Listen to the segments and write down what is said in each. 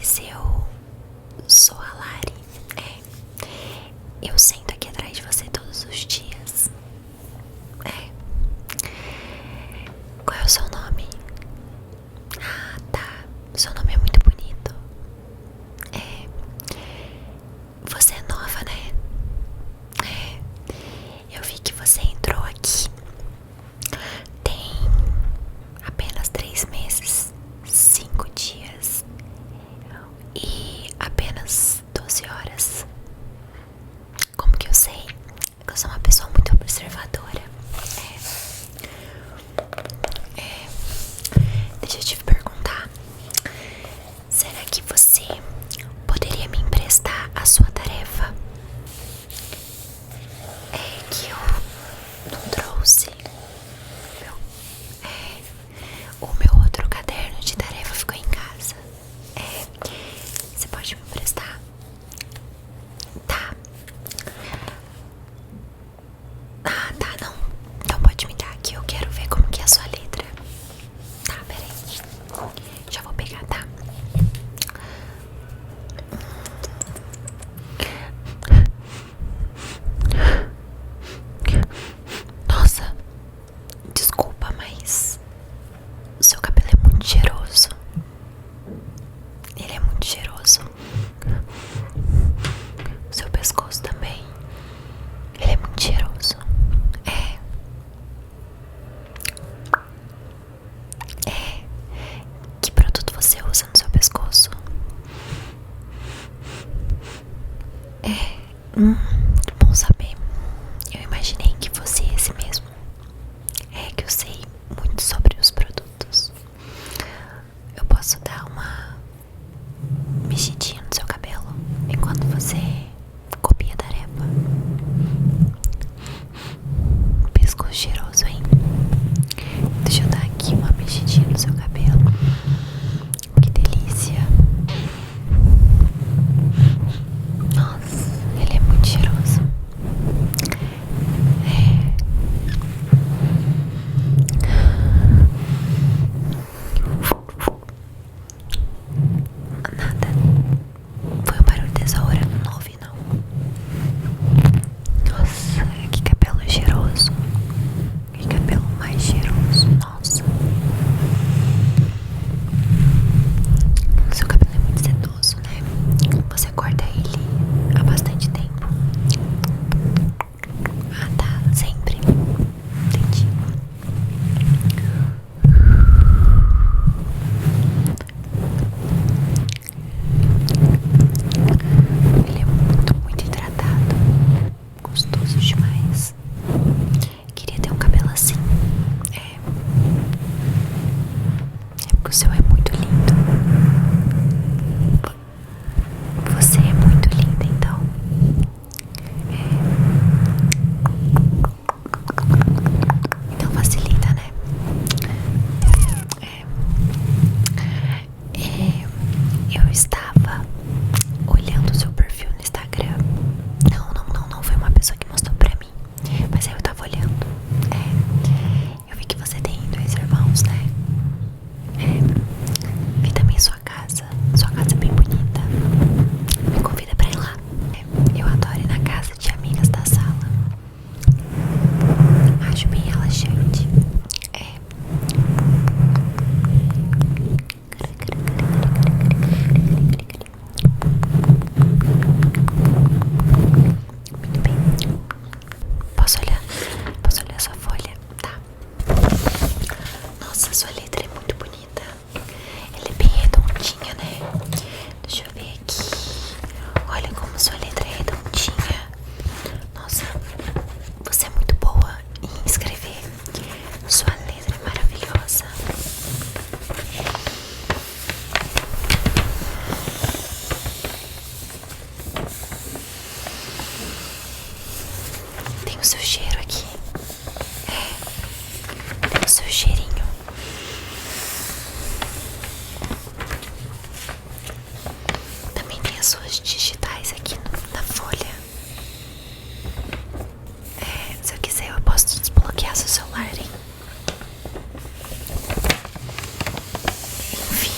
Mas eu sou a Lari. Eu sento aqui atrás de você todos os dias. Qual é o seu nome? Ah, tá. Seu nome é muito bonito. Você é nova, né? Eu vi que você entrou aqui tem apenas 3 meses, 5 dias e apenas 12 horas. Como que eu sei? Eu sou uma pessoa muito observadora. Deixa eu te perguntar. Será que você poderia me emprestar a sua tarefa? Que eu não trouxe. O meu outro caderno de tarefa ficou em casa. Você pode me emprestar? Tá. Ah, tá, não. Então pode me dar aqui, eu quero ver como que é a sua letra. Tá, peraí. Já vou pegar, tá? Nossa, desculpa, mas o seu cabelo é muito cheiroso. Ele é muito cheiroso. O seu pescoço também. Ele é muito cheiroso. Que produto você usa no seu pescoço? Muito bom saber. Eu imaginei que fosse esse mesmo. Que eu sei muito sobre os produtos. Eu posso dar uma mexidinha no seu cabelo enquanto você copia a tarefa. Pescoço cheiroso, hein? Deixa eu dar aqui uma mexidinha no seu cabelo. Que delícia. Nossa, ele é muito cheiroso. Nada. Foi o barulho dessa hora, não ouvi não. Nossa, que cabelo cheiroso. Que cabelo mais cheiroso. Nossa. Seu cabelo é muito sedoso, né? Você corta ele há bastante tempo. Ah, tá. Sempre. Entendi. Ele é muito, muito hidratado. Gostoso demais. Queria ter um cabelo assim. Porque o seu é muito lindo. Você é muito linda, então. Então facilita, né? Eu estava olhando o seu perfil no Instagram. Não foi uma pessoa que mostrou pra mim. Mas aí eu tava olhando. Eu vi que você tem 2 irmãos, né? Vi também sua casa. Sua casa é bem bonita. Me convida pra ir lá. Eu adoro ir na casa de amigas da sala. Acho bem relaxante. Muito bem. Posso olhar? Posso olhar sua folha? Tá. Nossa, sua letra é muito bonita. Ela é bem redondinha, né? Deixa eu ver aqui. Olha como sua letra é redondinha. Nossa, você é muito boa em escrever. Sua letra é maravilhosa. Tem o seu cheiro aqui. Tem o seu cheirinho. Também tem as suas digitais aqui na folha. Se eu quiser, eu posso desbloquear seu celular, hein? Enfim.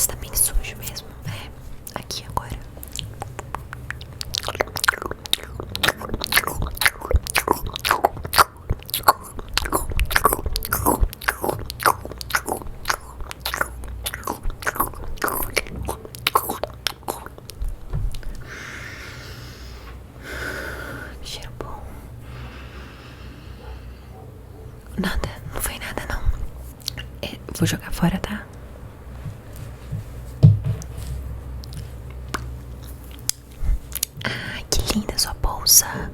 Está bem sujo mesmo. É, aqui agora. Cheiro bom. Nada, não foi nada não. Vou jogar fora, tá? Ah, que linda sua bolsa.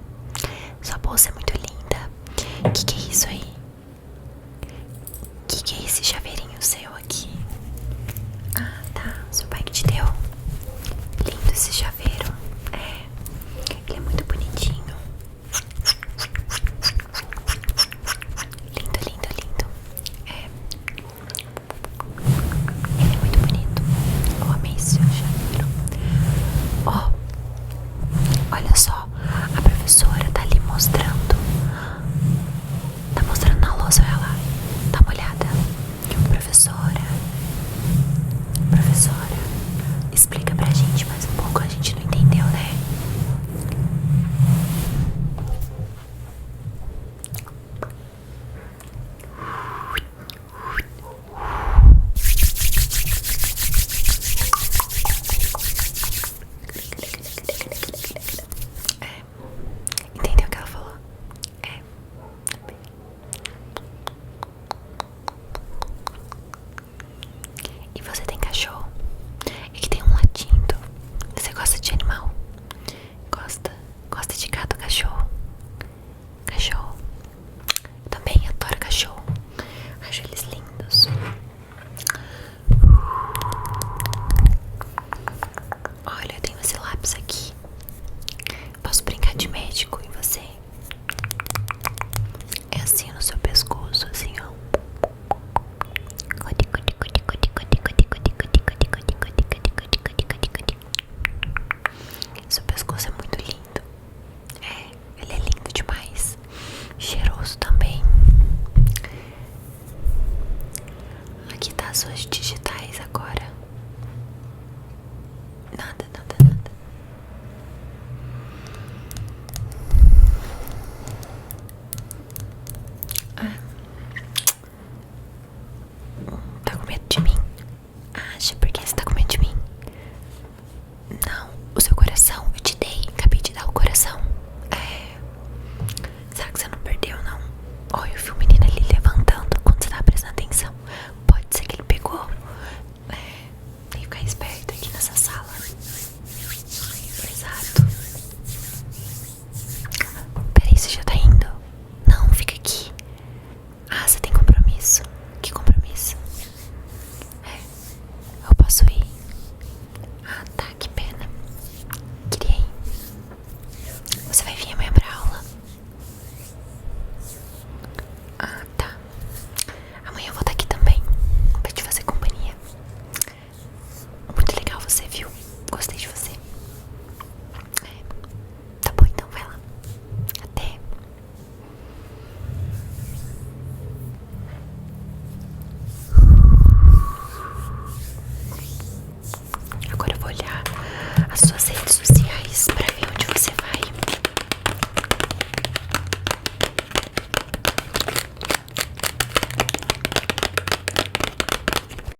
Sua bolsa é muito linda. Que é isso aí? Que é esse chaveirinho seu aqui? Ah, tá. Seu pai que te deu. Lindo esse chaveiro. É. Ele é muito bonitinho. Lindo, lindo, lindo. É. Ele é muito bonito. Eu amei esse seu chaveiro. Ó, olha só. A professora tá ali mostrando. Tá mostrando na louça, olha lá. Dá uma olhada. Professora. Professora, explica pra gente mais um pouco. A gente não entendeu, né? Entendeu o que ela falou? E você tem cachorro? É que tem um latindo. Você gosta de animal? Gosta? Gosta de gato ou cachorro? Cachorro. Eu também adoro cachorro. Acho eles lindos. Olha, eu tenho esse lápis aqui. Posso brincar de médico em você? É assim no seu pescoço, assim, ó. Seu pescoço é muito lindo. É, ele é lindo demais. Cheiroso também. Aqui tá as suas digitais agora. Nada, nada, nada. Tá com medo de mim? Acha? Por que você tá com medo de mim? Não, o seu coração, eu te dei. Acabei de dar o coração. Será que você não perdeu, não? Olha, eu vi o menino ali levantando quando você tava prestando atenção. Pode ser que ele pegou. Tem que ficar esperto aqui nessa sala. Exato. Peraí, você já tá indo? Não, fica aqui. Ah, você tem compromisso. Que compromisso? Eu posso ir? Ah, tá, que pena. Queria ir. Você vai vir amanhã pra aula? Ah, tá. Amanhã eu vou estar aqui também pra te fazer companhia. Muito legal você, viu?